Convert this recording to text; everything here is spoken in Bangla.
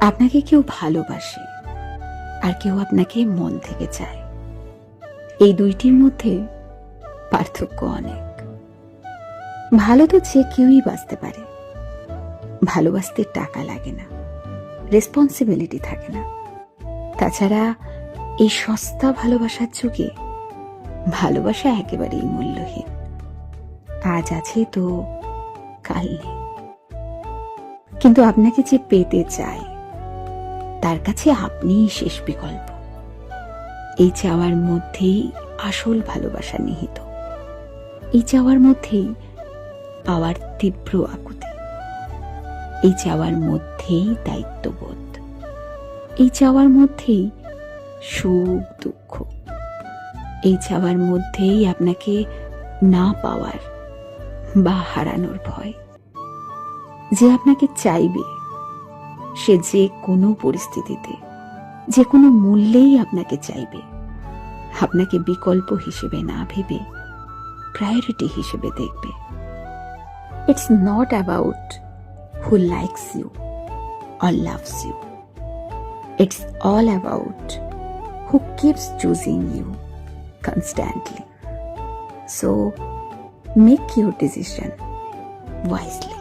আপনাকে কেউ ভালোবাসে আর কেউ আপনাকে মন থেকে চায়, এই দুইটির মধ্যে পার্থক্য অনেক। ভালো তো যে কেউই বাঁচতে পারে, ভালোবাসতে টাকা লাগে না, রেসপন্সিবিলিটি থাকে না। তাছাড়া এই সস্তা ভালোবাসার যুগে ভালোবাসা একেবারেই মূল্যহীন। আজ আছে তো কাল নেই। কিন্তু আপনাকে যে পেতে চায় তার কাছে আপনিই শেষ বিকল্প। এই চাওয়ার মধ্যেই আসল ভালোবাসা নিহিত। এই চাওয়ার মধ্যেই পাওয়ার তীব্র আকুতি। এই চাওয়ার মধ্যেই দায়িত্ববোধ। এই চাওয়ার মধ্যেই সুখ দুঃখ। এই চাওয়ার মধ্যেই আপনাকে না পাওয়ার বা হারানোর ভয়। যে আপনাকে চাইবে সে যে কোনো পরিস্থিতিতে, যে কোনো মূল্যেই আপনাকে চাইবে, আপনাকে বিকল্প হিসেবে না ভেবে প্রায়োরিটি হিসেবে দেখবে। It's not about who likes you or loves you. It's all about who keeps choosing you constantly. So make your decision wisely.